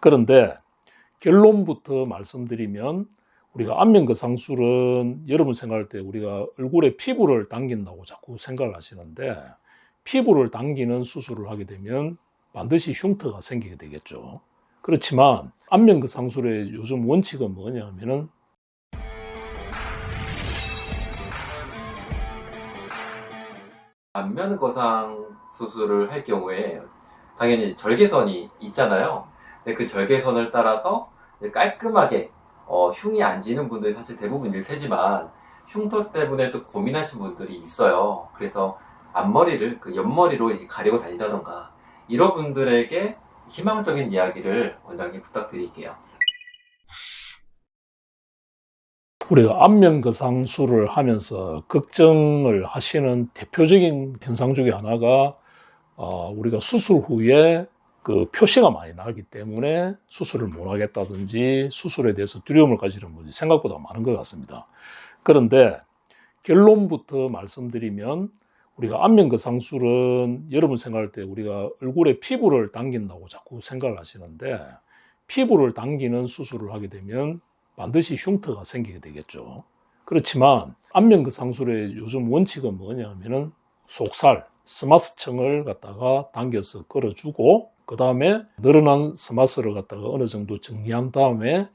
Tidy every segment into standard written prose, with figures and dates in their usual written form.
그런데 결론부터 말씀드리면 우리가 안면거상술은 여러분 생각할 때 우리가 얼굴에 피부를 당긴다고 자꾸 생각을 하시는데, 피부를 당기는 수술을 하게 되면 반드시 흉터가 생기게 되겠죠. 그렇지만 안면거상술의 요즘 원칙은 뭐냐면은 안면거상 수술을 할 경우에 당연히 절개선이 있잖아요. 근데 그 절개선을 따라서 깔끔하게 흉이 안 지는 분들이 사실 대부분일 테지만 흉터 때문에 또 고민하신 분들이 있어요. 그래서 앞머리를 그 옆머리로 이렇게 가리고 다닌다던가 이런 분들에게 희망적인 이야기를 원장님 부탁드릴게요. 우리가 안면거상술을 하면서 걱정을 하시는 대표적인 현상 중에 하나가 우리가 수술 후에 그 표시가 많이 나기 때문에 수술을 못 하겠다든지 수술에 대해서 두려움을 가지는 분이 생각보다 많은 것 같습니다. 그런데 결론부터 말씀드리면 우리가 안면거상술은 여러분 생각할 때 우리가 얼굴에 피부를 당긴다고 자꾸 생각을 하시는데, 피부를 당기는 수술을 하게 되면 반드시 흉터가 생기게 되겠죠. 그렇지만 안면거상술의 요즘 원칙은 뭐냐면은 속살, 스마스층을 갖다가 당겨서 걸어주고 그 다음에 늘어난 스마스를 갖다가 어느 정도 정리한 다음에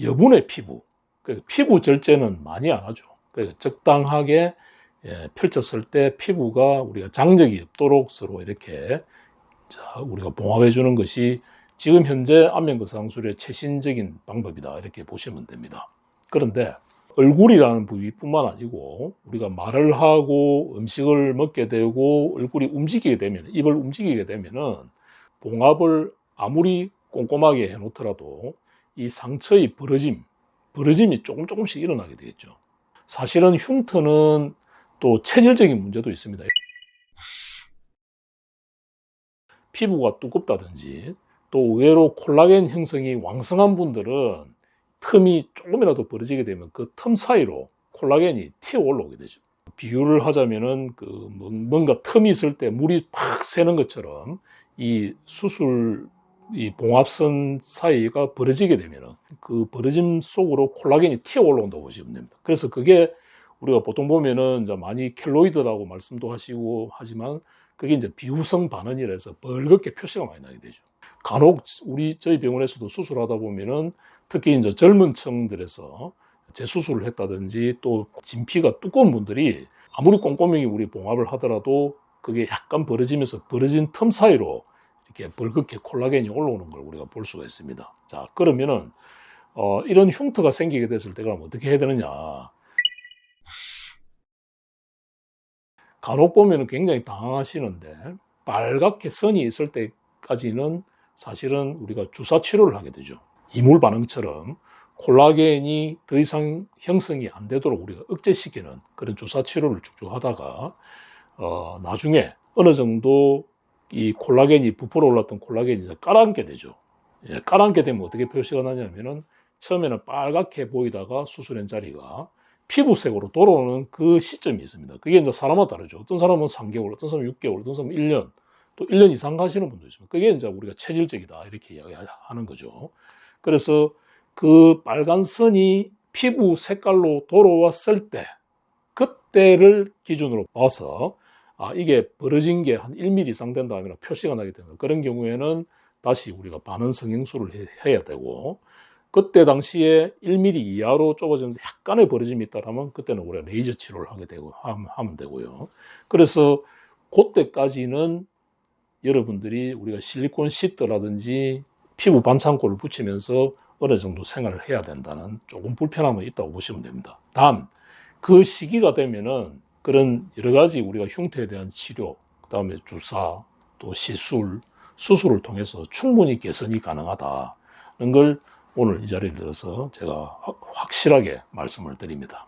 여분의 피부, 피부 절제는 많이 안 하죠. 적당하게 펼쳤을 때 피부가 우리가 장력이 없도록 서로 이렇게 우리가 봉합해 주는 것이 지금 현재 안면거상술의 최신적인 방법이다, 이렇게 보시면 됩니다. 그런데 얼굴이라는 부위뿐만 아니고 우리가 말을 하고 음식을 먹게 되고 얼굴이 움직이게 되면, 입을 움직이게 되면은 봉합을 아무리 꼼꼼하게 해놓더라도 이 상처의 벌어짐이 조금씩 일어나게 되겠죠. 사실은 흉터는 또 체질적인 문제도 있습니다. 피부가 두껍다든지 또 의외로 콜라겐 형성이 왕성한 분들은 틈이 조금이라도 벌어지게 되면 그 틈 사이로 콜라겐이 튀어 올라오게 되죠. 비유를 하자면은 뭔가 틈이 있을 때 물이 팍 새는 것처럼 이 수술 이 봉합선 사이가 벌어지게 되면은 그 벌어짐 속으로 콜라겐이 튀어 올라온다고 보시면 됩니다. 그래서 그게 우리가 보통 보면은 이제 많이 켈로이드라고 말씀도 하시고 하지만 그게 이제 비후성 반응이라서 벌겋게 표시가 많이 나게 되죠. 간혹 저희 병원에서도 수술하다 보면은 특히 이제 젊은 층들에서 재수술을 했다든지 또 진피가 두꺼운 분들이 아무리 꼼꼼히 우리 봉합을 하더라도 그게 약간 벌어지면서 벌어진 틈 사이로 이렇게 벌겋게 콜라겐이 올라오는 걸 우리가 볼 수가 있습니다. 자, 그러면은 이런 흉터가 생기게 됐을 때 그럼 어떻게 해야 되느냐? 간혹 보면은 굉장히 당황하시는데, 빨갛게 선이 있을 때까지는 사실은 우리가 주사 치료를 하게 되죠. 이물 반응처럼 콜라겐이 더 이상 형성이 안 되도록 우리가 억제시키는 그런 주사 치료를 쭉쭉 하다가 나중에 어느 정도 이 콜라겐이 부풀어 올랐던 콜라겐이 이제 깔아앉게 되죠. 깔아앉게 되면 어떻게 표시가 나냐면은 처음에는 빨갛게 보이다가 수술한 자리가 피부색으로 돌아오는 그 시점이 있습니다. 그게 이제 사람마다 다르죠. 어떤 사람은 3개월, 어떤 사람은 6개월, 어떤 사람은 1년, 또 1년 이상 가시는 분도 있습니다. 그게 이제 우리가 체질적이다, 이렇게 이야기하는 거죠. 그래서 그 빨간 선이 피부 색깔로 돌아왔을 때, 그때를 기준으로 봐서 이게 벌어진 게 한 1mm 이상 된다면 표시가 나게 되는, 그런 경우에는 다시 우리가 반응 성형술을 해야 되고, 그때 당시에 1mm 이하로 좁아지면서 약간의 벌어짐이 있다면 그때는 우리가 레이저 치료를 하게 되고 하면 되고요. 그래서 그때까지는 여러분들이 우리가 실리콘 시트라든지 피부 반창고를 붙이면서 어느 정도 생활을 해야 된다는 조금 불편함은 있다고 보시면 됩니다. 단, 그 시기가 되면은 그런 여러 가지 우리가 흉터에 대한 치료, 그 다음에 주사, 또 시술, 수술을 통해서 충분히 개선이 가능하다는 걸 오늘 이 자리를 들어서 제가 확실하게 말씀을 드립니다.